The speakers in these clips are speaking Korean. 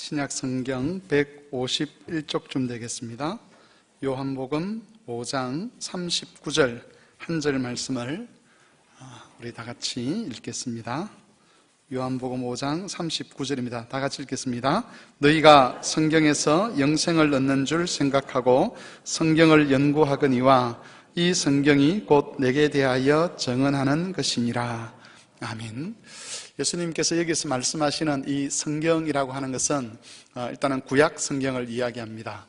신약 성경 151쪽쯤 되겠습니다. 요한복음 5장 39절 한 절 말씀을 우리 다 같이 읽겠습니다. 요한복음 5장 39절입니다. 다 같이 읽겠습니다. 너희가 성경에서 영생을 얻는 줄 생각하고 성경을 연구하거니와 이 성경이 곧 내게 대하여 증언하는 것이니라. 아멘. 예수님께서 여기서 말씀하시는 이 성경이라고 하는 것은 일단은 구약 성경을 이야기합니다.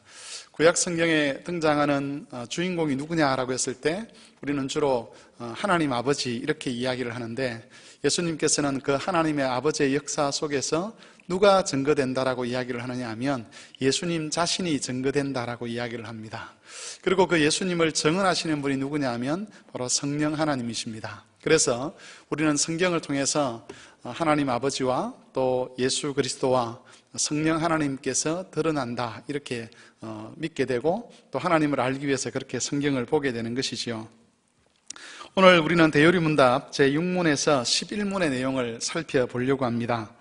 구약 성경에 등장하는 주인공이 누구냐라고 했을 때 우리는 주로 하나님 아버지 이렇게 이야기를 하는데, 예수님께서는 그 하나님의 아버지의 역사 속에서 누가 증거된다라고 이야기를 하느냐 하면 예수님 자신이 증거된다라고 이야기를 합니다. 그리고 그 예수님을 증언하시는 분이 누구냐 하면 바로 성령 하나님이십니다. 그래서 우리는 성경을 통해서 하나님 아버지와 또 예수 그리스도와 성령 하나님께서 드러난다 이렇게 믿게 되고, 또 하나님을 알기 위해서 그렇게 성경을 보게 되는 것이지요. 오늘 우리는 대요리문답 제6문에서 11문의 내용을 살펴보려고 합니다.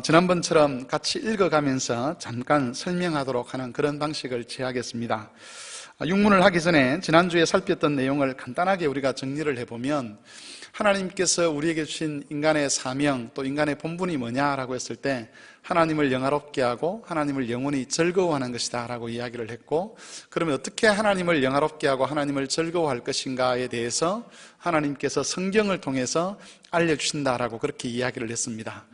지난번처럼 같이 읽어가면서 잠깐 설명하도록 하는 그런 방식을 취하겠습니다. 6문을 하기 전에 지난주에 살폈던 내용을 간단하게 우리가 정리를 해보면, 하나님께서 우리에게 주신 인간의 사명 또 인간의 본분이 뭐냐라고 했을 때 하나님을 영화롭게 하고 하나님을 영원히 즐거워하는 것이다 라고 이야기를 했고, 그러면 어떻게 하나님을 영화롭게 하고 하나님을 즐거워할 것인가에 대해서 하나님께서 성경을 통해서 알려주신다라고 그렇게 이야기를 했습니다.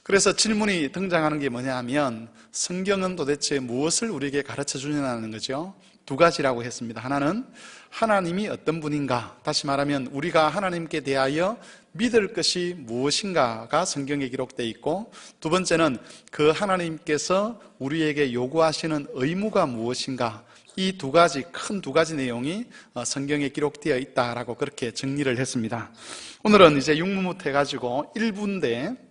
그래서 질문이 등장하는 게 뭐냐 하면, 성경은 도대체 무엇을 우리에게 가르쳐 주냐는 거죠. 두 가지라고 했습니다. 하나는 하나님이 어떤 분인가, 다시 말하면 우리가 하나님께 대하여 믿을 것이 무엇인가가 성경에 기록되어 있고, 두 번째는 그 하나님께서 우리에게 요구하시는 의무가 무엇인가, 이 두 가지, 큰 두 가지 내용이 성경에 기록되어 있다라고 그렇게 정리를 했습니다. 오늘은 이제 6문부터 해가지고 1부인데,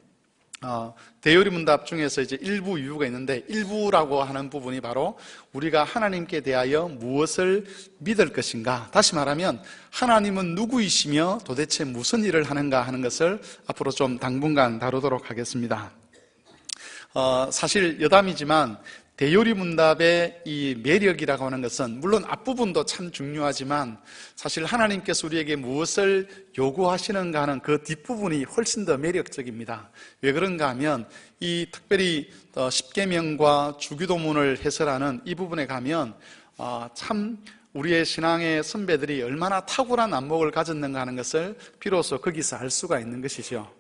대요리문답 중에서 이제 1부, 2부가 있는데 1부라고 하는 부분이 바로 우리가 하나님께 대하여 무엇을 믿을 것인가, 다시 말하면 하나님은 누구이시며 도대체 무슨 일을 하는가 하는 것을 앞으로 좀 당분간 다루도록 하겠습니다. 사실 여담이지만 대요리문답의 이 매력이라고 하는 것은 물론 앞부분도 참 중요하지만 사실 하나님께서 우리에게 무엇을 요구하시는가 하는 그 뒷부분이 훨씬 더 매력적입니다. 왜 그런가 하면 이 특별히 십계명과 주기도문을 해설하는 이 부분에 가면 참 우리의 신앙의 선배들이 얼마나 탁월한 안목을 가졌는가 하는 것을 비로소 거기서 알 수가 있는 것이죠.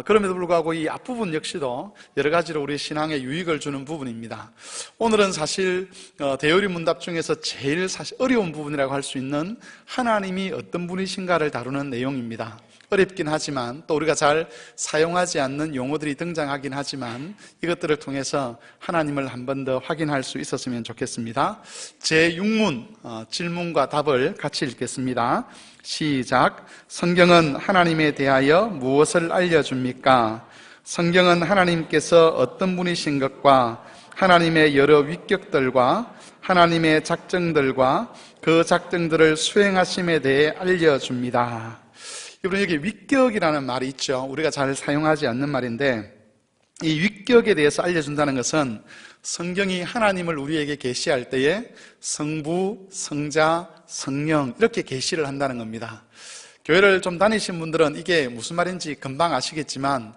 그럼에도 불구하고 이 앞부분 역시도 여러 가지로 우리 신앙에 유익을 주는 부분입니다. 오늘은 사실 대요리문답 중에서 제일 사실 어려운 부분이라고 할 수 있는 하나님이 어떤 분이신가를 다루는 내용입니다. 어렵긴 하지만 또 우리가 잘 사용하지 않는 용어들이 등장하긴 하지만 이것들을 통해서 하나님을 한 번 더 확인할 수 있었으면 좋겠습니다. 제6문 질문과 답을 같이 읽겠습니다. 시작. 성경은 하나님에 대하여 무엇을 알려줍니까? 성경은 하나님께서 어떤 분이신 것과 하나님의 여러 위격들과 하나님의 작정들과 그 작정들을 수행하심에 대해 알려줍니다. 여러분, 여기 위격이라는 말이 있죠. 우리가 잘 사용하지 않는 말인데, 이 위격에 대해서 알려준다는 것은 성경이 하나님을 우리에게 계시할 때에 성부, 성자, 성령 이렇게 계시를 한다는 겁니다. 교회를 좀 다니신 분들은 이게 무슨 말인지 금방 아시겠지만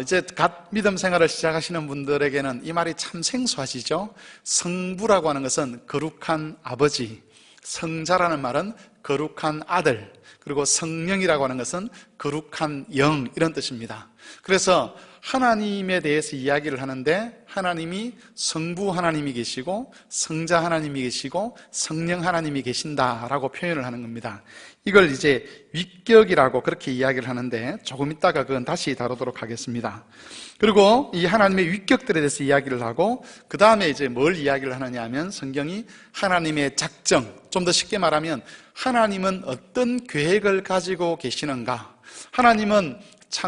이제 갓 믿음 생활을 시작하시는 분들에게는 이 말이 참 생소하시죠. 성부라고 하는 것은 거룩한 아버지, 성자라는 말은 거룩한 아들, 그리고 성령이라고 하는 것은 거룩한 영, 이런 뜻입니다. 그래서 하나님에 대해서 이야기를 하는데 하나님이 성부 하나님이 계시고 성자 하나님이 계시고 성령 하나님이 계신다라고 표현을 하는 겁니다. 이걸 이제 위격이라고 그렇게 이야기를 하는데 조금 있다가 그건 다시 다루도록 하겠습니다. 그리고 이 하나님의 위격들에 대해서 이야기를 하고 그 다음에 이제 뭘 이야기를 하느냐 하면 성경이 하나님의 작정, 좀 더 쉽게 말하면 하나님은 어떤 계획을 가지고 계시는가,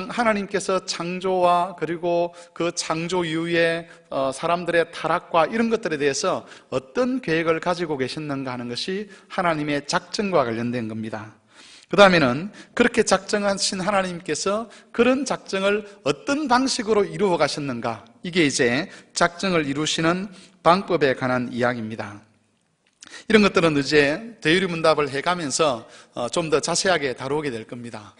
하나님께서 창조와 그리고 그 창조 이후에 사람들의 타락과 이런 것들에 대해서 어떤 계획을 가지고 계셨는가 하는 것이 하나님의 작정과 관련된 겁니다. 그 다음에는 그렇게 작정하신 하나님께서 그런 작정을 어떤 방식으로 이루어 가셨는가, 이게 이제 작정을 이루시는 방법에 관한 이야기입니다. 이런 것들은 이제 대유리문답을 해가면서 좀 더 자세하게 다루게 될 겁니다.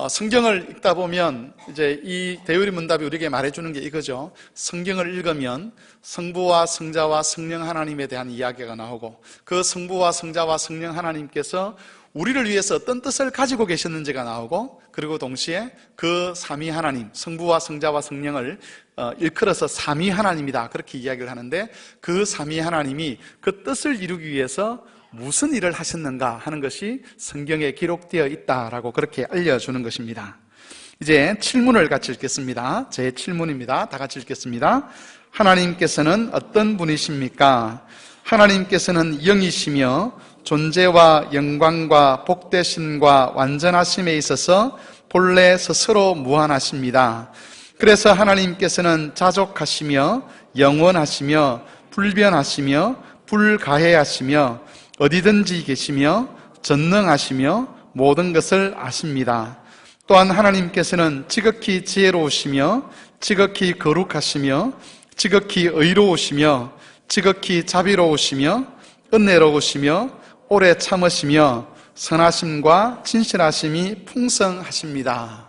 성경을 읽다 보면 이제 이 대유리문답이 우리에게 말해주는 게 이거죠. 성경을 읽으면 성부와 성자와 성령 하나님에 대한 이야기가 나오고, 그 성부와 성자와 성령 하나님께서 우리를 위해서 어떤 뜻을 가지고 계셨는지가 나오고, 그리고 동시에 그 삼위 하나님, 성부와 성자와 성령을 일컬어서 삼위 하나님이다, 그렇게 이야기를 하는데, 그 삼위 하나님이 그 뜻을 이루기 위해서 무슨 일을 하셨는가 하는 것이 성경에 기록되어 있다라고 그렇게 알려주는 것입니다. 이제 칠문을 같이 읽겠습니다. 제 7문입니다. 다 같이 읽겠습니다. 하나님께서는 어떤 분이십니까? 하나님께서는 영이시며 존재와 영광과 복되심과 완전하심에 있어서 본래 스스로 무한하십니다. 그래서 하나님께서는 자족하시며 영원하시며 불변하시며 불가해하시며 어디든지 계시며 전능하시며 모든 것을 아십니다. 또한 하나님께서는 지극히 지혜로우시며 지극히 거룩하시며 지극히 의로우시며 지극히 자비로우시며 은혜로우시며 오래 참으시며 선하심과 진실하심이 풍성하십니다.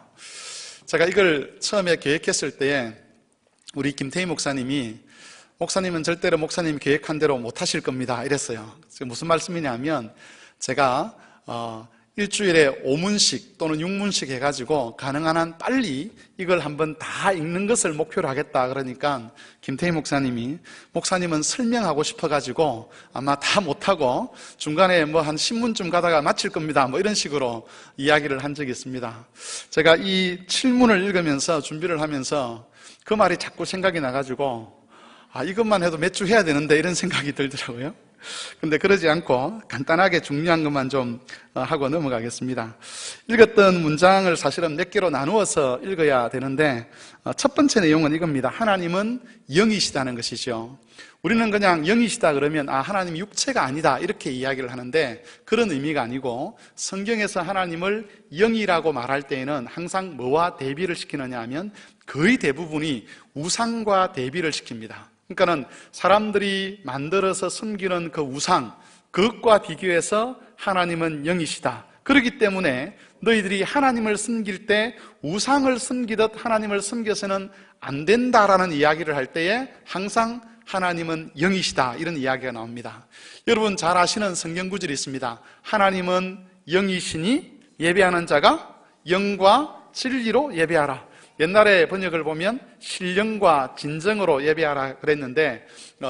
제가 이걸 처음에 계획했을 때에 우리 김태희 목사님은 절대로 목사님 계획한 대로 못 하실 겁니다, 이랬어요. 무슨 말씀이냐면, 제가 일주일에 5문씩 또는 6문씩 해가지고 가능한 한 빨리 이걸 한번 다 읽는 것을 목표로 하겠다 그러니까 김태희 목사님은 설명하고 싶어가지고 아마 다 못하고 중간에 뭐 한 10문쯤 가다가 마칠 겁니다, 뭐 이런 식으로 이야기를 한 적이 있습니다. 제가 이 7문을 읽으면서 준비를 하면서 그 말이 자꾸 생각이 나가지고 이것만 해도 몇 주 해야 되는데 이런 생각이 들더라고요. 근데 그러지 않고 간단하게 중요한 것만 좀 하고 넘어가겠습니다. 읽었던 문장을 사실은 몇 개로 나누어서 읽어야 되는데, 첫 번째 내용은 이겁니다. 하나님은 영이시다는 것이죠. 우리는 그냥 영이시다 그러면 하나님이 육체가 아니다 이렇게 이야기를 하는데, 그런 의미가 아니고, 성경에서 하나님을 영이라고 말할 때에는 항상 뭐와 대비를 시키느냐 하면 거의 대부분이 우상과 대비를 시킵니다. 그러니까는 사람들이 만들어서 섬기는 그 우상, 그것과 비교해서 하나님은 영이시다. 그렇기 때문에 너희들이 하나님을 섬길 때 우상을 섬기듯 하나님을 섬겨서는 안 된다라는 이야기를 할 때에 항상 하나님은 영이시다, 이런 이야기가 나옵니다. 여러분 잘 아시는 성경 구절이 있습니다. 하나님은 영이시니 예배하는 자가 영과 진리로 예배하라. 옛날에 번역을 보면 신령과 진정으로 예배하라 그랬는데,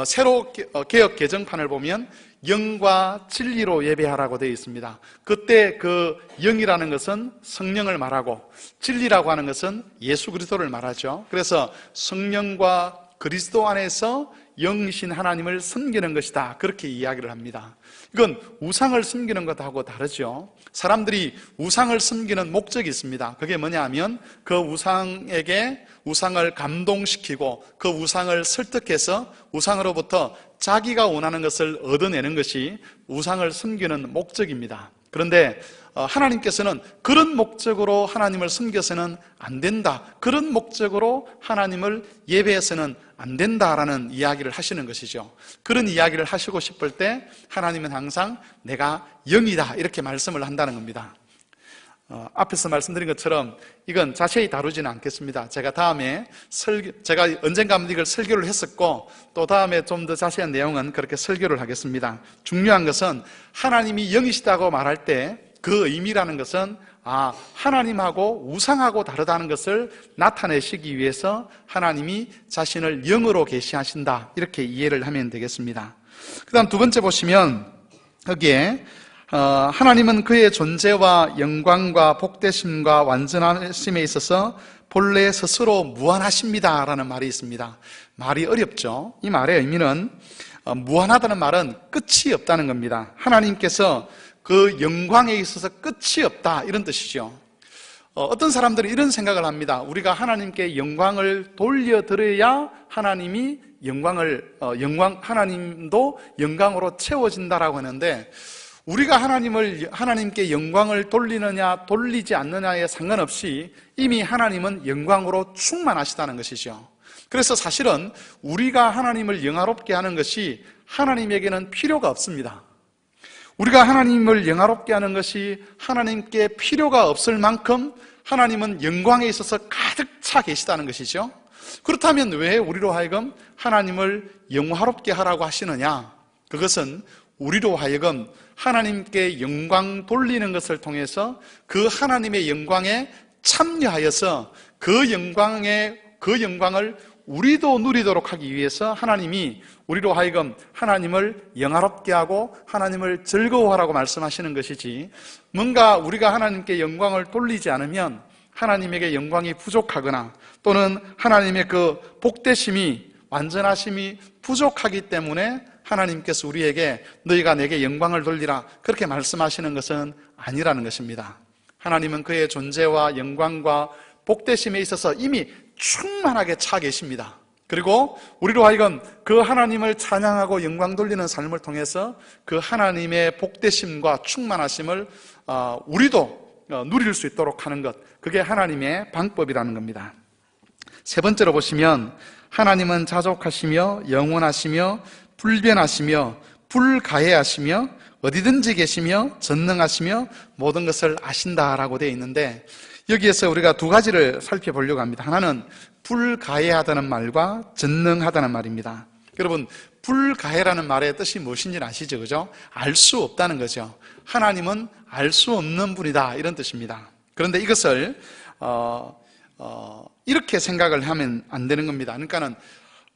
새로 개역 개정판을 보면 영과 진리로 예배하라고 되어 있습니다. 그때 그 영이라는 것은 성령을 말하고 진리라고 하는 것은 예수 그리스도를 말하죠. 그래서 성령과 그리스도 안에서 영이신 하나님을 섬기는 것이다, 그렇게 이야기를 합니다. 이건 우상을 섬기는 것하고 다르죠. 사람들이 우상을 섬기는 목적이 있습니다. 그게 뭐냐 하면 그 우상에게 우상을 감동시키고 그 우상을 설득해서 우상으로부터 자기가 원하는 것을 얻어내는 것이 우상을 섬기는 목적입니다. 그런데 하나님께서는 그런 목적으로 하나님을 섬겨서는 안 된다, 그런 목적으로 하나님을 예배해서는 안 된다라는 이야기를 하시는 것이죠. 그런 이야기를 하시고 싶을 때 하나님은 항상 내가 영이다, 이렇게 말씀을 한다는 겁니다. 앞에서 말씀드린 것처럼 이건 자세히 다루지는 않겠습니다. 제가 언젠가 이걸 설교를 했었고, 또 다음에 좀 더 자세한 내용은 그렇게 설교를 하겠습니다. 중요한 것은 하나님이 영이시다고 말할 때 그 의미라는 것은 하나님하고 우상하고 다르다는 것을 나타내시기 위해서 하나님이 자신을 영으로 계시하신다, 이렇게 이해를 하면 되겠습니다. 그 다음 두 번째 보시면 거기에 하나님은 그의 존재와 영광과 복되심과 완전하심에 있어서 본래 스스로 무한하십니다 라는 말이 있습니다. 말이 어렵죠. 이 말의 의미는 무한하다는 말은 끝이 없다는 겁니다. 하나님께서 그 영광에 있어서 끝이 없다, 이런 뜻이죠. 어떤 사람들은 이런 생각을 합니다. 우리가 하나님께 영광을 돌려드려야 하나님이 하나님도 영광으로 채워진다라고 하는데, 우리가 하나님께 영광을 돌리느냐 돌리지 않느냐에 상관없이 이미 하나님은 영광으로 충만하시다는 것이죠. 그래서 사실은 우리가 하나님을 영화롭게 하는 것이 하나님에게는 필요가 없습니다. 우리가 하나님을 영화롭게 하는 것이 하나님께 필요가 없을 만큼 하나님은 영광에 있어서 가득 차 계시다는 것이죠. 그렇다면 왜 우리로 하여금 하나님을 영화롭게 하라고 하시느냐? 그것은 우리로 하여금 하나님께 영광 돌리는 것을 통해서 그 하나님의 영광에 참여하여서 그 영광을 우리도 누리도록 하기 위해서 하나님이 우리로 하여금 하나님을 영화롭게 하고 하나님을 즐거워하라고 말씀하시는 것이지, 뭔가 우리가 하나님께 영광을 돌리지 않으면 하나님에게 영광이 부족하거나 또는 하나님의 그 복되심이, 완전하심이 부족하기 때문에 하나님께서 우리에게 너희가 내게 영광을 돌리라 그렇게 말씀하시는 것은 아니라는 것입니다. 하나님은 그의 존재와 영광과 복되심에 있어서 이미 충만하게 차 계십니다. 그리고 우리로 하여금 그 하나님을 찬양하고 영광 돌리는 삶을 통해서 그 하나님의 복되심과 충만하심을 우리도 누릴 수 있도록 하는 것, 그게 하나님의 방법이라는 겁니다. 세 번째로 보시면 하나님은 자족하시며 영원하시며 불변하시며 불가해하시며 어디든지 계시며 전능하시며 모든 것을 아신다라고 되어 있는데, 여기에서 우리가 두 가지를 살펴보려고 합니다. 하나는 불가해하다는 말과 전능하다는 말입니다. 여러분, 불가해라는 말의 뜻이 무엇인지 아시죠? 그죠? 알 수 없다는 거죠. 하나님은 알 수 없는 분이다, 이런 뜻입니다. 그런데 이것을 이렇게 생각을 하면 안 되는 겁니다. 그러니까는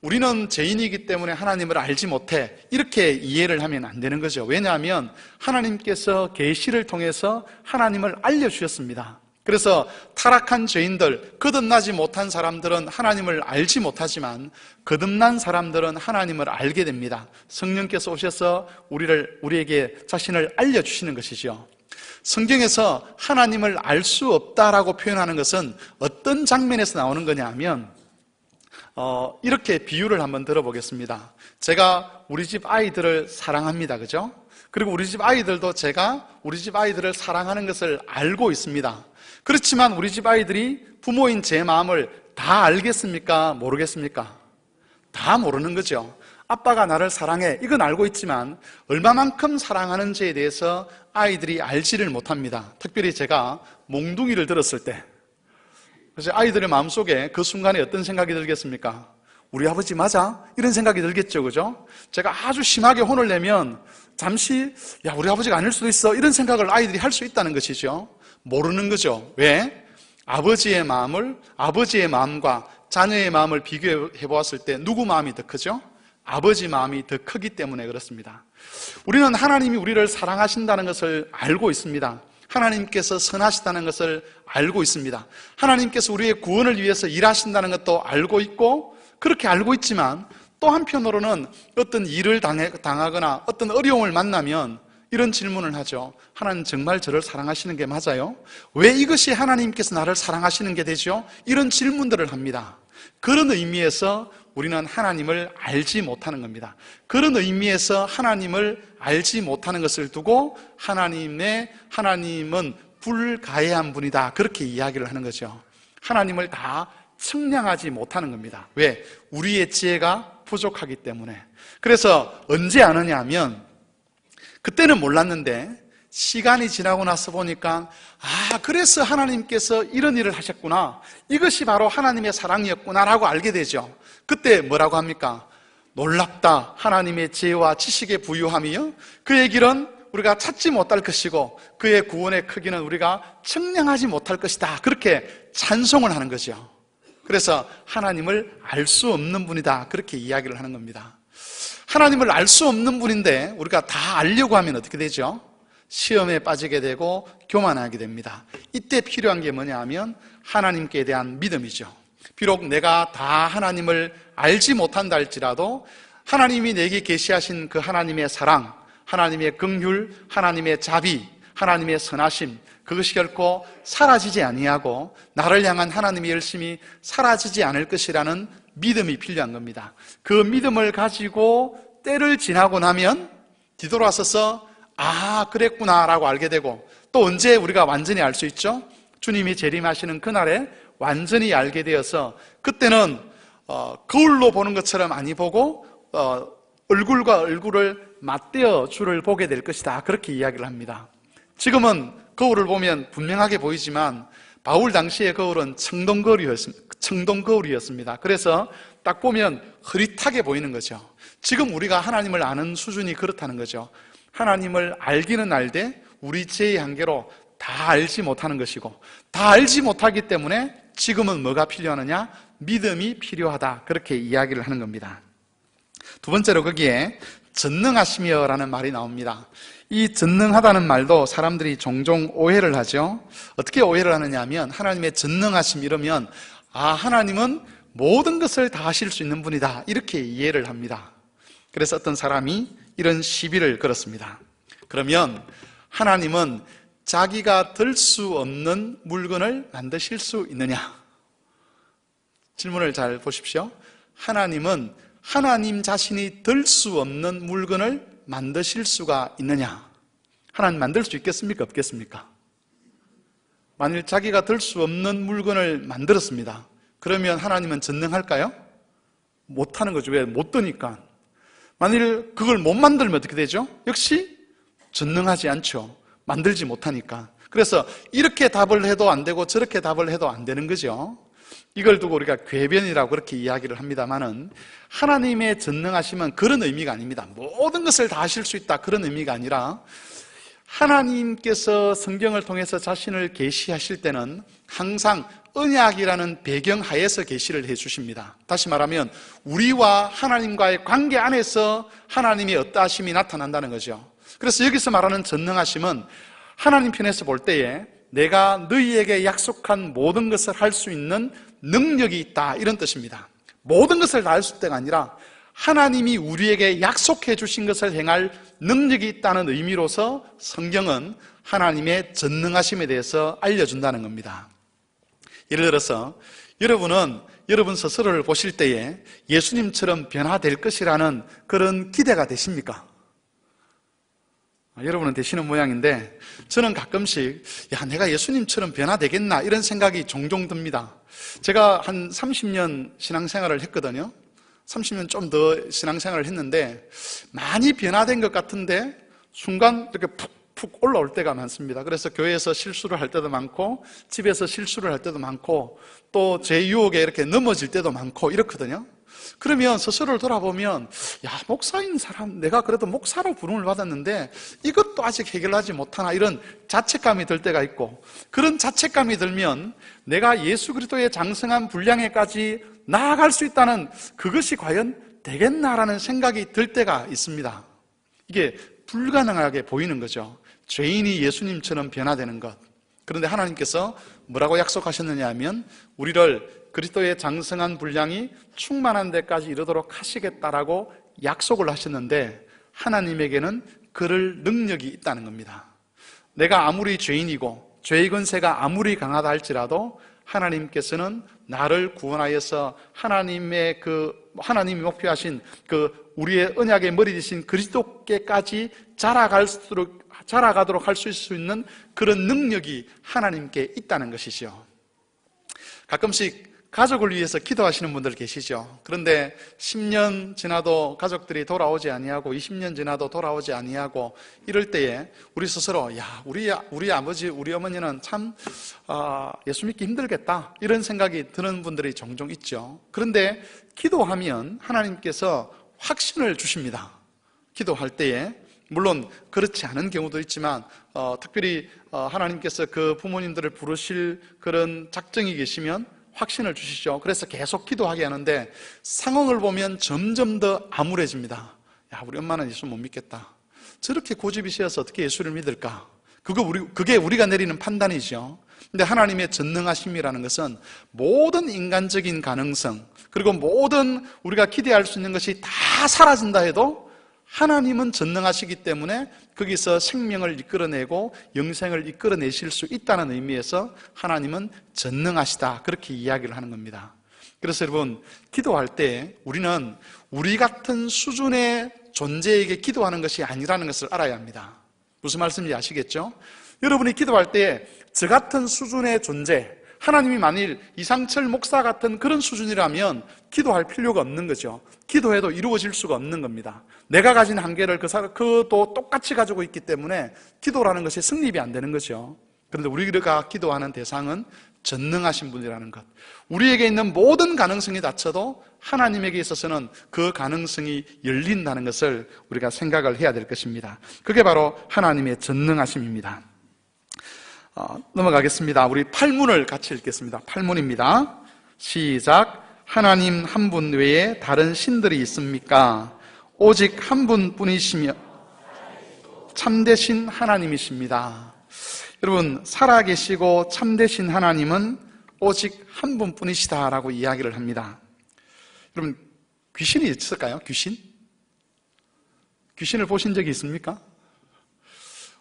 우리는 죄인이기 때문에 하나님을 알지 못해, 이렇게 이해를 하면 안 되는 거죠. 왜냐하면 하나님께서 계시를 통해서 하나님을 알려주셨습니다. 그래서 타락한 죄인들, 거듭나지 못한 사람들은 하나님을 알지 못하지만 거듭난 사람들은 하나님을 알게 됩니다. 성령께서 오셔서 우리에게 자신을 알려주시는 것이죠. 성경에서 하나님을 알 수 없다라고 표현하는 것은 어떤 장면에서 나오는 거냐 하면, 이렇게 비유를 한번 들어보겠습니다. 제가 우리 집 아이들을 사랑합니다. 그죠? 그리고 우리 집 아이들도 제가 우리 집 아이들을 사랑하는 것을 알고 있습니다. 그렇지만 우리 집 아이들이 부모인 제 마음을 다 알겠습니까? 모르겠습니까? 다 모르는 거죠. 아빠가 나를 사랑해, 이건 알고 있지만 얼마만큼 사랑하는지에 대해서 아이들이 알지를 못합니다. 특별히 제가 몽둥이를 들었을 때, 그래서 아이들의 마음속에 그 순간에 어떤 생각이 들겠습니까? 우리 아버지 맞아? 이런 생각이 들겠죠. 그죠? 제가 아주 심하게 혼을 내면 잠시 우리 아버지가 아닐 수도 있어, 이런 생각을 아이들이 할 수 있다는 것이죠. 모르는 거죠. 왜? 아버지의 마음과 자녀의 마음을 비교해 보았을 때 누구 마음이 더 크죠? 아버지 마음이 더 크기 때문에 그렇습니다. 우리는 하나님이 우리를 사랑하신다는 것을 알고 있습니다. 하나님께서 선하시다는 것을 알고 있습니다. 하나님께서 우리의 구원을 위해서 일하신다는 것도 알고 있고, 그렇게 알고 있지만 또 한편으로는 어떤 일을 당하거나 어떤 어려움을 만나면 이런 질문을 하죠. 하나님 정말 저를 사랑하시는 게 맞아요? 왜 이것이 하나님께서 나를 사랑하시는 게 되죠? 이런 질문들을 합니다. 그런 의미에서 우리는 하나님을 알지 못하는 겁니다. 그런 의미에서 하나님을 알지 못하는 것을 두고 하나님은 불가해한 분이다, 그렇게 이야기를 하는 거죠. 하나님을 다 측량하지 못하는 겁니다. 왜? 우리의 지혜가 부족하기 때문에. 그래서 언제 아느냐 하면, 그때는 몰랐는데 시간이 지나고 나서 보니까 그래서 하나님께서 이런 일을 하셨구나, 이것이 바로 하나님의 사랑이었구나라고 알게 되죠. 그때 뭐라고 합니까? 놀랍다, 하나님의 지혜와 지식의 부유함이요, 그의 길은 우리가 찾지 못할 것이고 그의 구원의 크기는 우리가 측량하지 못할 것이다, 그렇게 찬송을 하는 거죠. 그래서 하나님을 알 수 없는 분이다, 그렇게 이야기를 하는 겁니다. 하나님을 알 수 없는 분인데 우리가 다 알려고 하면 어떻게 되죠? 시험에 빠지게 되고 교만하게 됩니다. 이때 필요한 게 뭐냐 하면 하나님께 대한 믿음이죠. 비록 내가 다 하나님을 알지 못한다 할지라도 하나님이 내게 계시하신 그 하나님의 사랑, 하나님의 긍휼, 하나님의 자비, 하나님의 선하심, 그것이 결코 사라지지 아니하고 나를 향한 하나님의 열심이 사라지지 않을 것이라는 믿음이 필요한 겁니다. 그 믿음을 가지고 때를 지나고 나면 뒤돌아서서 그랬구나라고 알게 되고, 또 언제 우리가 완전히 알 수 있죠? 주님이 재림하시는 그날에 완전히 알게 되어서 그때는 거울로 보는 것처럼 아니 보고 얼굴과 얼굴을 맞대어 주를 보게 될 것이다, 그렇게 이야기를 합니다. 지금은 거울을 보면 분명하게 보이지만 바울 당시의 거울은 청동거울이었습니다. 그래서 딱 보면 흐릿하게 보이는 거죠. 지금 우리가 하나님을 아는 수준이 그렇다는 거죠. 하나님을 알기는 알되 우리 죄의 한계로 다 알지 못하는 것이고, 다 알지 못하기 때문에 지금은 뭐가 필요하느냐? 믿음이 필요하다, 그렇게 이야기를 하는 겁니다. 두 번째로 거기에 전능하시며라는 말이 나옵니다. 이 전능하다는 말도 사람들이 종종 오해를 하죠. 어떻게 오해를 하느냐 하면, 하나님의 전능하심 이러면 하나님은 모든 것을 다 하실 수 있는 분이다, 이렇게 이해를 합니다. 그래서 어떤 사람이 이런 시비를 걸었습니다. 그러면 하나님은 자기가 들 수 없는 물건을 만드실 수 있느냐? 질문을 잘 보십시오. 하나님은 하나님 자신이 들 수 없는 물건을 만드실 수가 있느냐? 하나님 만들 수 있겠습니까? 없겠습니까? 만일 자기가 들 수 없는 물건을 만들었습니다. 그러면 하나님은 전능할까요? 못하는 거죠. 왜? 못 드니까. 만일 그걸 못 만들면 어떻게 되죠? 역시 전능하지 않죠. 만들지 못하니까. 그래서 이렇게 답을 해도 안 되고 저렇게 답을 해도 안 되는 거죠. 이걸 두고 우리가 궤변이라고 그렇게 이야기를 합니다만은, 하나님의 전능하심은 그런 의미가 아닙니다. 모든 것을 다 하실 수 있다, 그런 의미가 아니라, 하나님께서 성경을 통해서 자신을 계시하실 때는 항상 언약이라는 배경 하에서 계시를 해 주십니다. 다시 말하면 우리와 하나님과의 관계 안에서 하나님의 어떠하심이 나타난다는 거죠. 그래서 여기서 말하는 전능하심은 하나님 편에서 볼 때에 내가 너희에게 약속한 모든 것을 할 수 있는 능력이 있다, 이런 뜻입니다. 모든 것을 다 할 수 있다가 아니라 하나님이 우리에게 약속해 주신 것을 행할 능력이 있다는 의미로서 성경은 하나님의 전능하심에 대해서 알려준다는 겁니다. 예를 들어서 여러분은 여러분 스스로를 보실 때에 예수님처럼 변화될 것이라는 그런 기대가 되십니까? 여러분은 되시는 모양인데, 저는 가끔씩 내가 예수님처럼 변화되겠나, 이런 생각이 종종 듭니다. 제가 한 30년 신앙생활을 했거든요. 30년 좀 더 신앙생활을 했는데 많이 변화된 것 같은데 순간 이렇게 푹 올라올 때가 많습니다. 그래서 교회에서 실수를 할 때도 많고 집에서 실수를 할 때도 많고 또 제 유혹에 이렇게 넘어질 때도 많고 이렇거든요. 그러면 스스로를 돌아보면 목사인 사람, 내가 그래도 목사로 부름을 받았는데 이것도 아직 해결하지 못하나, 이런 자책감이 들 때가 있고, 그런 자책감이 들면 내가 예수 그리스도의 장성한 분량에까지 나아갈 수 있다는, 그것이 과연 되겠나라는 생각이 들 때가 있습니다. 이게 불가능하게 보이는 거죠. 죄인이 예수님처럼 변화되는 것. 그런데 하나님께서 뭐라고 약속하셨느냐 하면, 우리를 그리스도의 장성한 분량이 충만한 데까지 이르도록 하시겠다라고 약속을 하셨는데, 하나님에게는 그럴 능력이 있다는 겁니다. 내가 아무리 죄인이고 죄의 권세가 아무리 강하다 할지라도 하나님께서는 나를 구원하여서 하나님이 목표하신 우리의 언약의 머리 되신 그리스도께까지 자라가도록 할 수 있는 그런 능력이 하나님께 있다는 것이죠. 가끔씩 가족을 위해서 기도하시는 분들 계시죠. 그런데 10년 지나도 가족들이 돌아오지 아니하고 20년 지나도 돌아오지 아니하고 이럴 때에 우리 스스로 우리 아버지, 우리 어머니는 참 예수 믿기 힘들겠다, 이런 생각이 드는 분들이 종종 있죠. 그런데 기도하면 하나님께서 확신을 주십니다. 기도할 때에 물론 그렇지 않은 경우도 있지만 특별히 하나님께서 그 부모님들을 부르실 그런 작정이 계시면 확신을 주시죠. 그래서 계속 기도하게 하는데 상황을 보면 점점 더 암울해집니다. 우리 엄마는 예수 못 믿겠다. 저렇게 고집이 세어서 어떻게 예수를 믿을까? 그게 우리가 내리는 판단이죠. 근데 하나님의 전능하심이라는 것은 모든 인간적인 가능성, 그리고 모든 우리가 기대할 수 있는 것이 다 사라진다 해도 하나님은 전능하시기 때문에 거기서 생명을 이끌어내고 영생을 이끌어내실 수 있다는 의미에서 하나님은 전능하시다, 그렇게 이야기를 하는 겁니다. 그래서 여러분, 기도할 때 우리는 우리 같은 수준의 존재에게 기도하는 것이 아니라는 것을 알아야 합니다. 무슨 말씀인지 아시겠죠? 여러분이 기도할 때 저 같은 수준의 존재, 하나님이 만일 이상철 목사 같은 그런 수준이라면 기도할 필요가 없는 거죠. 기도해도 이루어질 수가 없는 겁니다. 내가 가진 한계를 그도 똑같이 가지고 있기 때문에 기도라는 것이 성립이 안 되는 거죠. 그런데 우리가 기도하는 대상은 전능하신 분이라는 것. 우리에게 있는 모든 가능성이 닫혀도 하나님에게 있어서는 그 가능성이 열린다는 것을 우리가 생각을 해야 될 것입니다. 그게 바로 하나님의 전능하심입니다. 넘어가겠습니다. 우리 8문을 같이 읽겠습니다. 8문입니다. 시작. 하나님 한 분 외에 다른 신들이 있습니까? 오직 한 분뿐이시며 참되신 하나님이십니다. 여러분, 살아계시고 참되신 하나님은 오직 한 분뿐이시다라고 이야기를 합니다. 여러분, 귀신이 있을까요? 귀신을 보신 적이 있습니까?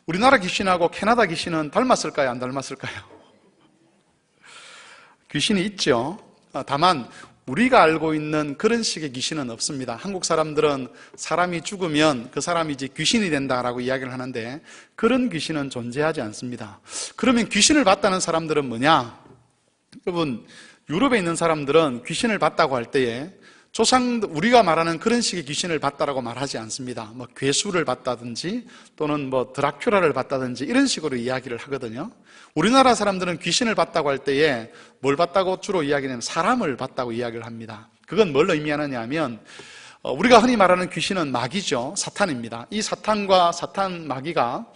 우리나라 귀신하고 캐나다 귀신은 닮았을까요? 안 닮았을까요? 귀신이 있죠. 다만 우리가 알고 있는 그런 식의 귀신은 없습니다. 한국 사람들은 사람이 죽으면 그 사람이 이제 귀신이 된다라고 이야기를 하는데 그런 귀신은 존재하지 않습니다. 그러면 귀신을 봤다는 사람들은 뭐냐? 여러분, 유럽에 있는 사람들은 귀신을 봤다고 할 때에 우리가 말하는 그런 식의 귀신을 봤다라고 말하지 않습니다. 뭐 괴수를 봤다든지 또는 뭐 드라큘라를 봤다든지 이런 식으로 이야기를 하거든요. 우리나라 사람들은 귀신을 봤다고 할 때에 뭘 봤다고 주로 이야기하냐면 사람을 봤다고 이야기를 합니다. 그건 뭘 의미하느냐 하면 우리가 흔히 말하는 귀신은 마귀죠. 사탄입니다. 이 사탄과 사탄 마귀가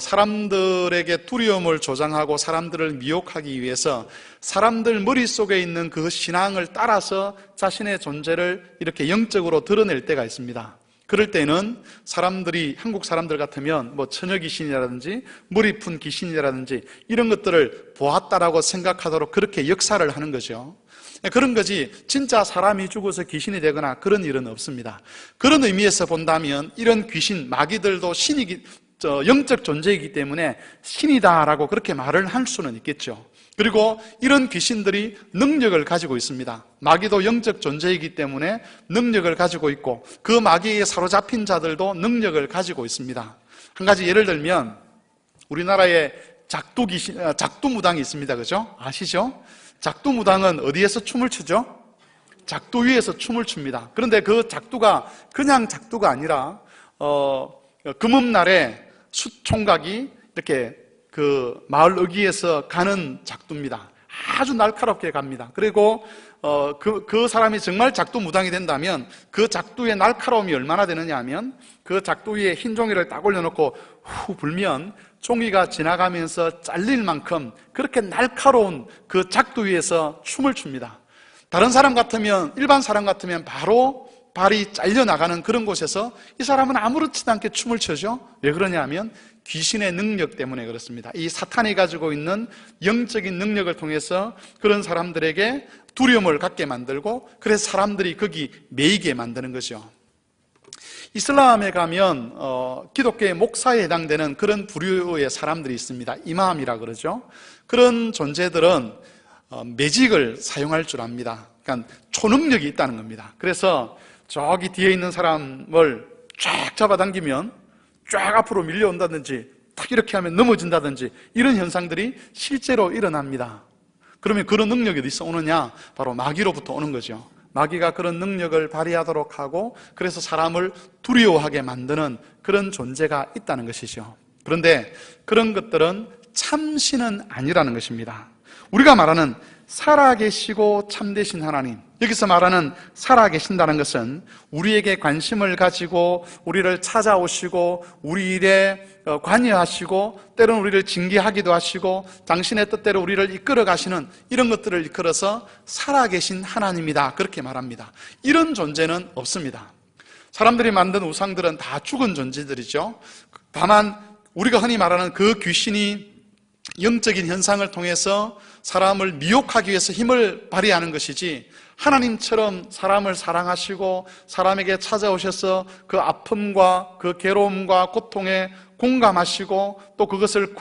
사람들에게 두려움을 조장하고 사람들을 미혹하기 위해서 사람들 머릿속에 있는 그 신앙을 따라서 자신의 존재를 이렇게 영적으로 드러낼 때가 있습니다. 그럴 때는 사람들이, 한국 사람들 같으면 뭐 처녀 귀신이라든지 머리 푼 귀신이라든지 이런 것들을 보았다라고 생각하도록 그렇게 역사를 하는 거죠. 그런 거지 진짜 사람이 죽어서 귀신이 되거나 그런 일은 없습니다. 그런 의미에서 본다면 이런 귀신, 마귀들도 영적 존재이기 때문에 신이다라고 그렇게 말을 할 수는 있겠죠. 그리고 이런 귀신들이 능력을 가지고 있습니다. 마귀도 영적 존재이기 때문에 능력을 가지고 있고 그 마귀에 사로잡힌 자들도 능력을 가지고 있습니다. 한 가지 예를 들면 우리나라에 작두무당이 있습니다. 그죠? 아시죠? 작두무당은 어디에서 춤을 추죠? 작두 위에서 춤을 춥니다. 그런데 그 작두가 그냥 작두가 아니라 금음날에 숫총각이 이렇게 그 마을 어귀에서 가는 작두입니다. 아주 날카롭게 갑니다. 그리고 그 사람이 정말 작두 무당이 된다면 그 작두의 날카로움이 얼마나 되느냐 하면 그 작두 위에 흰 종이를 딱 올려놓고 후 불면 종이가 지나가면서 잘릴 만큼 그렇게 날카로운 그 작두 위에서 춤을 춥니다. 다른 사람 같으면, 일반 사람 같으면 바로 발이 잘려나가는 그런 곳에서 이 사람은 아무렇지도 않게 춤을 춰죠. 왜 그러냐 하면 귀신의 능력 때문에 그렇습니다. 이 사탄이 가지고 있는 영적인 능력을 통해서 그런 사람들에게 두려움을 갖게 만들고 그래서 사람들이 거기 매이게 만드는 거죠. 이슬람에 가면 기독교의 목사에 해당되는 그런 부류의 사람들이 있습니다. 이맘이라 그러죠. 그런 존재들은 매직을 사용할 줄 압니다. 그러니까 초능력이 있다는 겁니다. 그래서 저기 뒤에 있는 사람을 쫙 잡아당기면 쫙 앞으로 밀려온다든지 딱 이렇게 하면 넘어진다든지 이런 현상들이 실제로 일어납니다. 그러면 그런 능력이 어디서 오느냐? 바로 마귀로부터 오는 거죠. 마귀가 그런 능력을 발휘하도록 하고 그래서 사람을 두려워하게 만드는 그런 존재가 있다는 것이죠. 그런데 그런 것들은 참신은 아니라는 것입니다. 우리가 말하는 살아계시고 참되신 하나님, 여기서 말하는 살아계신다는 것은 우리에게 관심을 가지고 우리를 찾아오시고 우리 일에 관여하시고 때로는 우리를 징계하기도 하시고 당신의 뜻대로 우리를 이끌어 가시는 이런 것들을 이끌어서 살아계신 하나님이다, 그렇게 말합니다. 이런 존재는 없습니다. 사람들이 만든 우상들은 다 죽은 존재들이죠. 다만 우리가 흔히 말하는 그 귀신이 영적인 현상을 통해서 사람을 미혹하기 위해서 힘을 발휘하는 것이지 하나님처럼 사람을 사랑하시고 사람에게 찾아오셔서 그 아픔과 그 괴로움과 고통에 공감하시고 또 그것을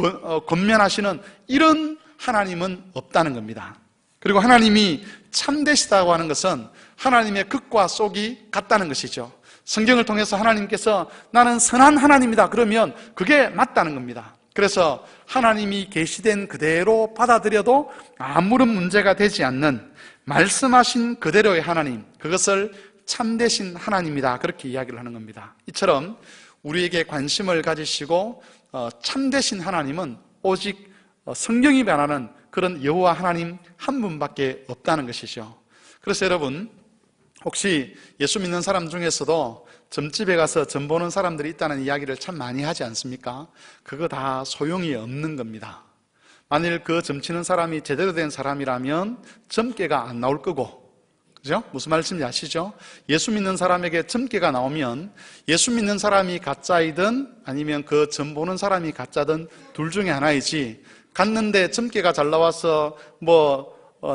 권면하시는 이런 하나님은 없다는 겁니다. 그리고 하나님이 참되시다고 하는 것은 하나님의 극과 속이 같다는 것이죠. 성경을 통해서 하나님께서 나는 선한 하나님이다 그러면 그게 맞다는 겁니다. 그래서 하나님이 계시된 그대로 받아들여도 아무런 문제가 되지 않는 말씀하신 그대로의 하나님, 그것을 참되신 하나님이다, 그렇게 이야기를 하는 겁니다. 이처럼 우리에게 관심을 가지시고 참되신 하나님은 오직 성경이 말하는 그런 여호와 하나님 한 분밖에 없다는 것이죠. 그래서 여러분, 혹시 예수 믿는 사람 중에서도 점집에 가서 점 보는 사람들이 있다는 이야기를 참 많이 하지 않습니까? 그거 다 소용이 없는 겁니다. 만일 그 점치는 사람이 제대로 된 사람이라면 점괘가 안 나올 거고, 그죠? 무슨 말씀인지 아시죠? 예수 믿는 사람에게 점괘가 나오면 예수 믿는 사람이 가짜이든 아니면 그 점 보는 사람이 가짜든 둘 중에 하나이지, 갔는데 점괘가 잘 나와서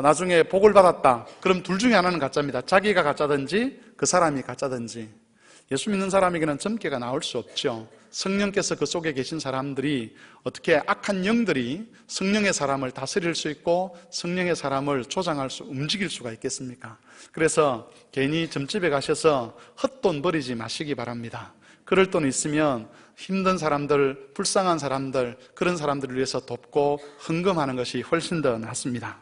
나중에 복을 받았다, 그럼 둘 중에 하나는 가짜입니다. 자기가 가짜든지 그 사람이 가짜든지. 예수 믿는 사람에게는 점괘가 나올 수 없죠. 성령께서 그 속에 계신 사람들이, 어떻게 악한 영들이 성령의 사람을 다스릴 수 있고 성령의 사람을 조장할 수, 움직일 수가 있겠습니까? 그래서 괜히 점집에 가셔서 헛돈 버리지 마시기 바랍니다. 그럴 돈 있으면 힘든 사람들, 불쌍한 사람들, 그런 사람들을 위해서 돕고 헌금하는 것이 훨씬 더 낫습니다.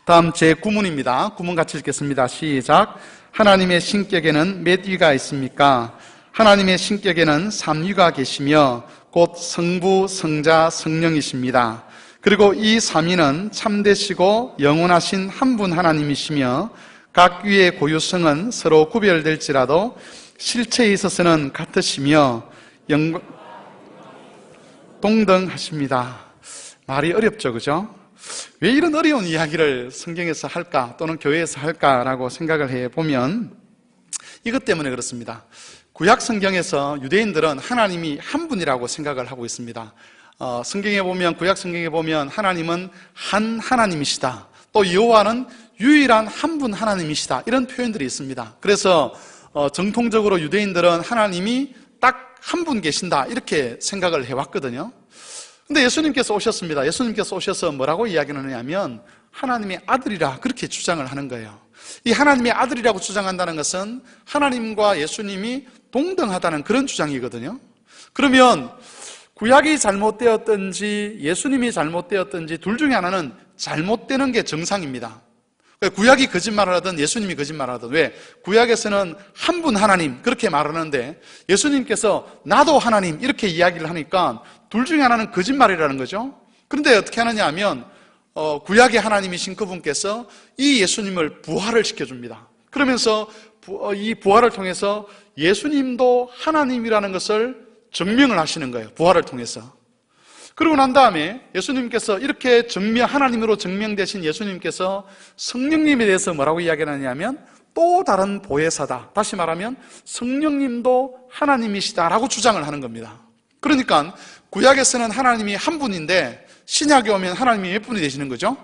다음 제 구문입니다. 구문 같이 읽겠습니다. 시작. 하나님의 신격에는 몇 위가 있습니까? 하나님의 신격에는 3위가 계시며 곧 성부, 성자, 성령이십니다. 그리고 이 3위는 참되시고 영원하신 한 분 하나님이시며 각 위의 고유성은 서로 구별될지라도 실체에 있어서는 같으시며 동등하십니다. 말이 어렵죠, 그죠? 왜 이런 어려운 이야기를 성경에서 할까, 또는 교회에서 할까라고 생각을 해보면 이것 때문에 그렇습니다. 구약 성경에서 유대인들은 하나님이 한 분이라고 생각을 하고 있습니다. 성경에 보면, 구약 성경에 보면 하나님은 한 하나님이시다, 또 여호와는 유일한 한 분 하나님이시다, 이런 표현들이 있습니다. 그래서 정통적으로 유대인들은 하나님이 딱 한 분 계신다, 이렇게 생각을 해왔거든요. 근데 예수님께서 오셨습니다. 예수님께서 오셔서 뭐라고 이야기를 하냐면 하나님의 아들이라, 그렇게 주장을 하는 거예요. 이 하나님의 아들이라고 주장한다는 것은 하나님과 예수님이 동등하다는 그런 주장이거든요. 그러면 구약이 잘못되었든지 예수님이 잘못되었든지 둘 중에 하나는 잘못되는 게 정상입니다. 구약이 거짓말을 하든 예수님이 거짓말을 하든, 왜? 구약에서는 한 분 하나님 그렇게 말하는데 예수님께서 나도 하나님 이렇게 이야기를 하니까 둘 중에 하나는 거짓말이라는 거죠. 그런데 어떻게 하느냐 하면 구약의 하나님이신 그분께서 이 예수님을 부활을 시켜줍니다. 그러면서 이 부활을 통해서 예수님도 하나님이라는 것을 증명을 하시는 거예요. 부활을 통해서. 그러고 난 다음에 예수님께서 이렇게 하나님으로 증명되신 예수님께서 성령님에 대해서 뭐라고 이야기하냐면 또 다른 보혜사다, 다시 말하면 성령님도 하나님이시다라고 주장을 하는 겁니다. 그러니까 구약에서는 하나님이 한 분인데 신약에 오면 하나님이 몇 분이 되시는 거죠?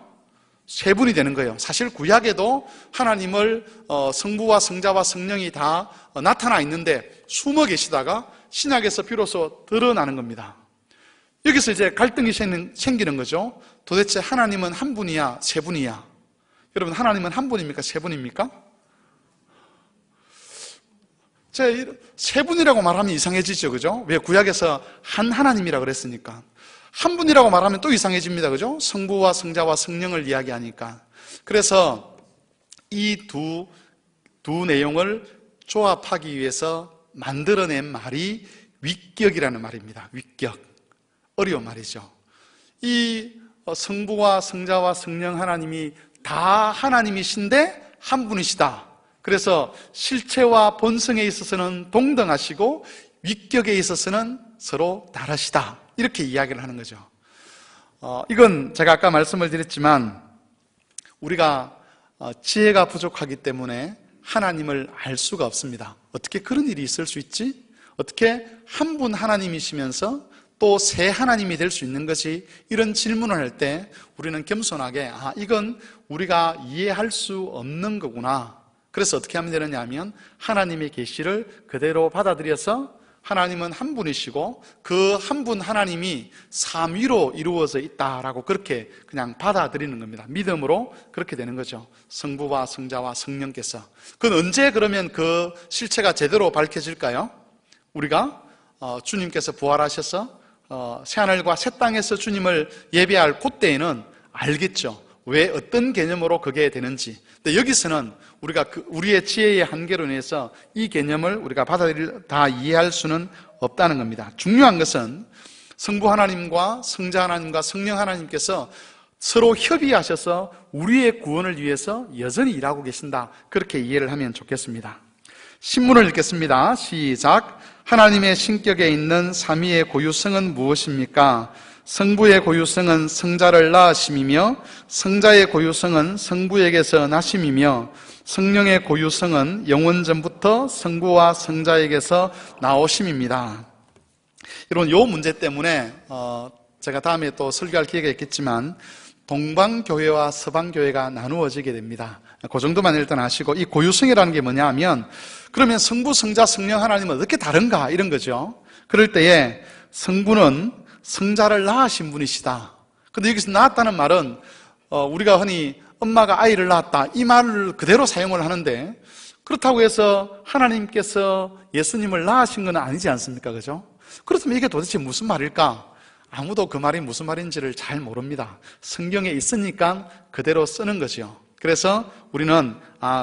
세 분이 되는 거예요. 사실 구약에도 하나님을 성부와 성자와 성령이 다 나타나 있는데 숨어 계시다가 신약에서 비로소 드러나는 겁니다. 여기서 이제 갈등이 생기는 거죠. 도대체 하나님은 한 분이야, 세 분이야? 여러분, 하나님은 한 분입니까, 세 분입니까? 제가 세 분이라고 말하면 이상해지죠, 그죠? 왜? 구약에서 한 하나님이라고 그랬으니까. 한 분이라고 말하면 또 이상해집니다, 그죠? 성부와 성자와 성령을 이야기하니까. 그래서 이 두 내용을 조합하기 위해서 만들어낸 말이 위격이라는 말입니다. 위격. 어려운 말이죠. 이 성부와 성자와 성령 하나님이 다 하나님이신데 한 분이시다. 그래서 실체와 본성에 있어서는 동등하시고 위격에 있어서는 서로 다르시다, 이렇게 이야기를 하는 거죠. 이건 제가 아까 말씀을 드렸지만 우리가 지혜가 부족하기 때문에 하나님을 알 수가 없습니다. 어떻게 그런 일이 있을 수 있지? 어떻게 한 분 하나님이시면서 또 새 하나님이 될 수 있는 것이? 이런 질문을 할 때 우리는 겸손하게 이건 우리가 이해할 수 없는 거구나. 그래서 어떻게 하면 되느냐 하면 하나님의 계시를 그대로 받아들여서 하나님은 한 분이시고 그 한 분 하나님이 삼위로 이루어져 있다라고 그렇게 그냥 받아들이는 겁니다. 믿음으로 그렇게 되는 거죠. 성부와 성자와 성령께서. 그건 언제 그러면 그 실체가 제대로 밝혀질까요? 우리가 주님께서 부활하셔서 새하늘과 새 땅에서 주님을 예배할 그때에는 알겠죠. 왜 어떤 개념으로 그게 되는지. 근데 여기서는 우리가 우리의 지혜의 한계로 인해서 이 개념을 우리가 다 이해할 수는 없다는 겁니다. 중요한 것은 성부 하나님과 성자 하나님과 성령 하나님께서 서로 협의하셔서 우리의 구원을 위해서 여전히 일하고 계신다. 그렇게 이해를 하면 좋겠습니다. 신문을 읽겠습니다. 시작. 하나님의 신격에 있는 삼위의 고유성은 무엇입니까? 성부의 고유성은 성자를 낳으심이며 성자의 고유성은 성부에게서 나심이며 성령의 고유성은 영원전부터 성부와 성자에게서 나오심입니다. 이런 요 문제 때문에 제가 다음에 또 설교할 기회가 있겠지만 동방교회와 서방교회가 나누어지게 됩니다. 그 정도만 일단 아시고, 이 고유성이라는 게 뭐냐 하면 그러면 성부, 성자, 성령 하나님은 어떻게 다른가 이런 거죠. 그럴 때에 성부는 성자를 낳으신 분이시다. 근데 여기서 낳았다는 말은 우리가 흔히 엄마가 아이를 낳았다 이 말을 그대로 사용을 하는데, 그렇다고 해서 하나님께서 예수님을 낳으신 건 아니지 않습니까? 그죠? 그렇다면 이게 도대체 무슨 말일까? 아무도 그 말이 무슨 말인지를 잘 모릅니다. 성경에 있으니까 그대로 쓰는 거죠. 그래서 우리는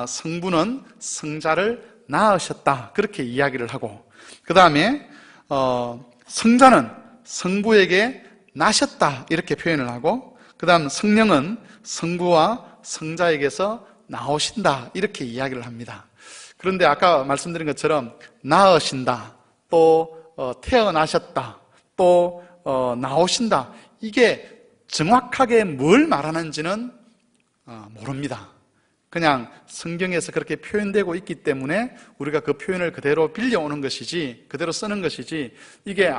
성부는 성자를 낳으셨다 그렇게 이야기를 하고, 그 다음에 성자는 성부에게 나셨다 이렇게 표현을 하고, 그 다음 성령은 성부와 성자에게서 나오신다 이렇게 이야기를 합니다. 그런데 아까 말씀드린 것처럼 낳으신다, 또 태어나셨다, 또 나오신다, 이게 정확하게 뭘 말하는지는 모릅니다. 그냥 성경에서 그렇게 표현되고 있기 때문에 우리가 그 표현을 그대로 빌려오는 것이지, 그대로 쓰는 것이지, 이게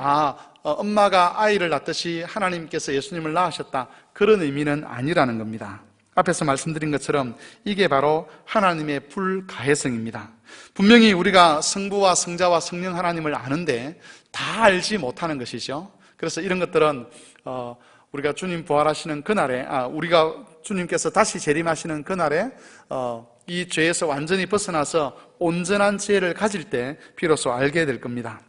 엄마가 아이를 낳듯이 하나님께서 예수님을 낳으셨다 그런 의미는 아니라는 겁니다. 앞에서 말씀드린 것처럼 이게 바로 하나님의 불가해성입니다. 분명히 우리가 성부와 성자와 성령 하나님을 아는데 다 알지 못하는 것이죠. 그래서 이런 것들은 우리가 주님 부활하시는 그날에, 우리가 주님께서 다시 재림하시는 그날에 이 죄에서 완전히 벗어나서 온전한 지혜를 가질 때 비로소 알게 될 겁니다.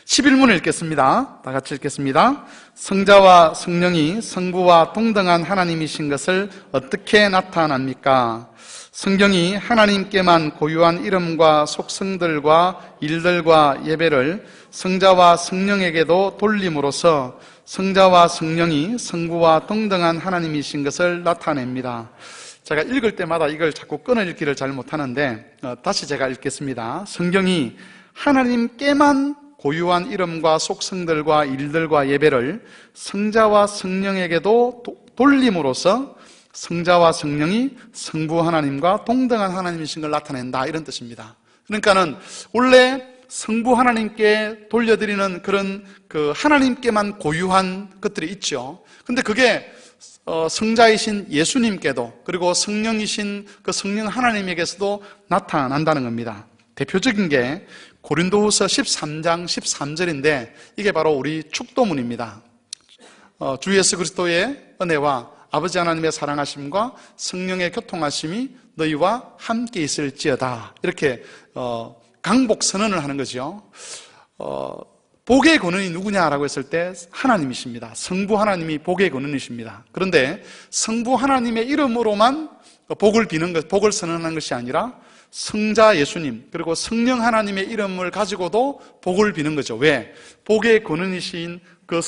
11문을 읽겠습니다. 다 같이 읽겠습니다. 성자와 성령이 성부와 동등한 하나님이신 것을 어떻게 나타납니까? 성경이 하나님께만 고유한 이름과 속성들과 일들과 예배를 성자와 성령에게도 돌림으로써 성자와 성령이 성부와 동등한 하나님이신 것을 나타냅니다. 제가 읽을 때마다 이걸 자꾸 끊어 읽기를 잘 못하는데 다시 제가 읽겠습니다. 성경이 하나님께만 고유한 이름과 속성들과 일들과 예배를 성자와 성령에게도 돌림으로써 성자와 성령이 성부 하나님과 동등한 하나님이신 걸 나타낸다 이런 뜻입니다. 그러니까는 원래 성부 하나님께 돌려드리는 그런 그 하나님께만 고유한 것들이 있죠. 근데 그게 성자이신 예수님께도, 그리고 성령이신 그 성령 하나님에게서도 나타난다는 겁니다. 대표적인 게 고린도후서 13장 13절인데 이게 바로 우리 축도문입니다. 주 예수 그리스도의 은혜와 아버지 하나님의 사랑하심과 성령의 교통하심이 너희와 함께 있을지어다, 이렇게 강복 선언을 하는 거죠. 복의 근원이 누구냐라고 했을 때 하나님이십니다. 성부 하나님이 복의 근원이십니다. 그런데 성부 하나님의 이름으로만 복을 비는 것, 복을 선언하는 것이 아니라 성자 예수님 그리고 성령 하나님의 이름을 가지고도 복을 비는 거죠. 왜? 복의 근원이신 그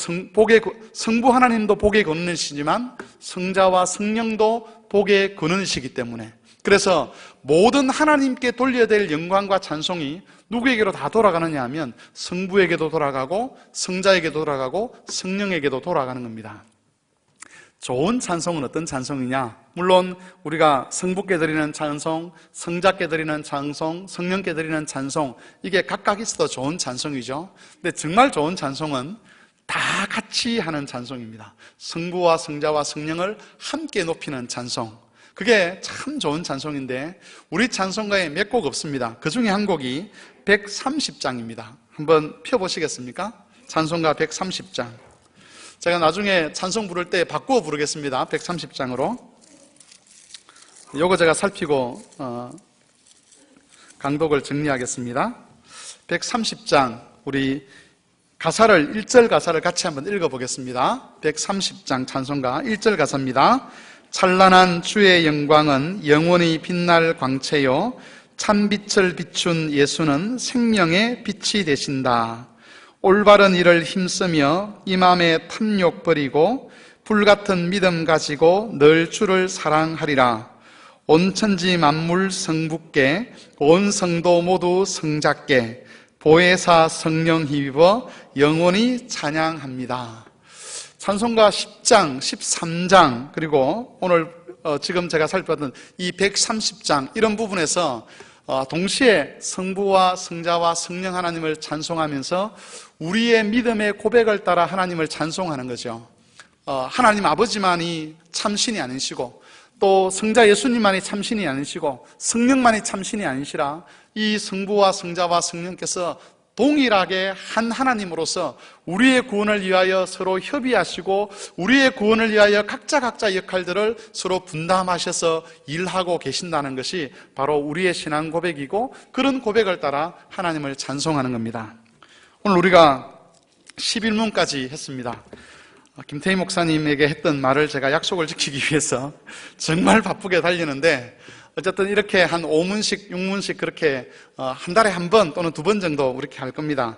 성부 하나님도 복의 근원이시지만 성자와 성령도 복의 근원이시기 때문에, 그래서 모든 하나님께 돌려야 될 영광과 찬송이 누구에게로 다 돌아가느냐 하면 성부에게도 돌아가고 성자에게도 돌아가고 성령에게도 돌아가는 겁니다. 좋은 찬송은 어떤 찬송이냐? 물론 우리가 성부께 드리는 찬송, 성자께 드리는 찬송, 성령께 드리는 찬송, 이게 각각 있어도 좋은 찬송이죠. 근데 정말 좋은 찬송은 다 같이 하는 찬송입니다. 성부와 성자와 성령을 함께 높이는 찬송, 그게 참 좋은 찬송인데 우리 찬송가에 몇 곡 없습니다. 그 중에 한 곡이 130장입니다. 한번 펴보시겠습니까? 찬송가 130장. 제가 나중에 찬송 부를 때 바꾸어 부르겠습니다. 130장으로. 요거 제가 살피고 강독을 정리하겠습니다. 130장, 우리 가사를 1절 가사를 같이 한번 읽어보겠습니다. 130장 찬송가 1절 가사입니다. 찬란한 주의 영광은 영원히 빛날 광채요 참빛을 비춘 예수는 생명의 빛이 되신다. 올바른 일을 힘쓰며 이 맘에 탐욕 버리고 불같은 믿음 가지고 늘 주를 사랑하리라. 온 천지 만물 성부께 온 성도 모두 성자께 보혜사 성령 힘입어 영원히 찬양합니다. 찬송가 10장, 13장 그리고 오늘 지금 제가 살펴봤던 이 130장 이런 부분에서 동시에 성부와 성자와 성령 하나님을 찬송하면서 우리의 믿음의 고백을 따라 하나님을 찬송하는 거죠. 하나님 아버지만이 참신이 아니시고 또 성자 예수님만이 참신이 아니시고 성령만이 참신이 아니시라 이 성부와 성자와 성령께서 동일하게 한 하나님으로서 우리의 구원을 위하여 서로 협의하시고 우리의 구원을 위하여 각자 역할들을 서로 분담하셔서 일하고 계신다는 것이 바로 우리의 신앙 고백이고 그런 고백을 따라 하나님을 찬송하는 겁니다. 오늘 우리가 11문까지 했습니다. 김태희 목사님에게 했던 말을 제가 약속을 지키기 위해서 정말 바쁘게 달리는데 어쨌든 이렇게 한 5문씩 6문씩 그렇게 한 달에 한 번 또는 2번 정도 그렇게 할 겁니다.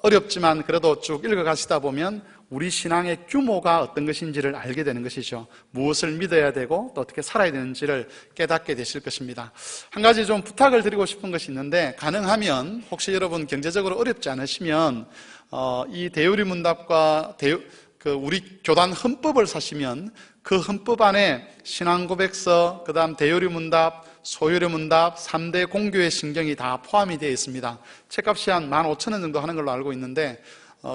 어렵지만 그래도 쭉 읽어가시다 보면 우리 신앙의 규모가 어떤 것인지를 알게 되는 것이죠. 무엇을 믿어야 되고 또 어떻게 살아야 되는지를 깨닫게 되실 것입니다. 한 가지 좀 부탁을 드리고 싶은 것이 있는데 가능하면 혹시 여러분 경제적으로 어렵지 않으시면 이 대요리 문답과 우리 교단 헌법을 사시면 그 헌법 안에 신앙고백서, 그 다음 대요리 문답, 소요리 문답, 3대 공교의 신경이 다 포함이 되어 있습니다. 책값이 한 15,000원 정도 하는 걸로 알고 있는데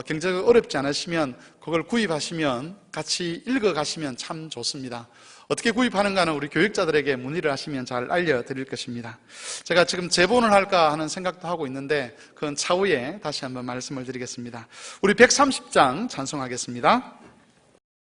경제가 어렵지 않으시면 그걸 구입하시면 같이 읽어가시면 참 좋습니다. 어떻게 구입하는가는 우리 교육자들에게 문의를 하시면 잘 알려드릴 것입니다. 제가 지금 제본을 할까 하는 생각도 하고 있는데 그건 차후에 다시 한번 말씀을 드리겠습니다. 우리 130장 찬송하겠습니다.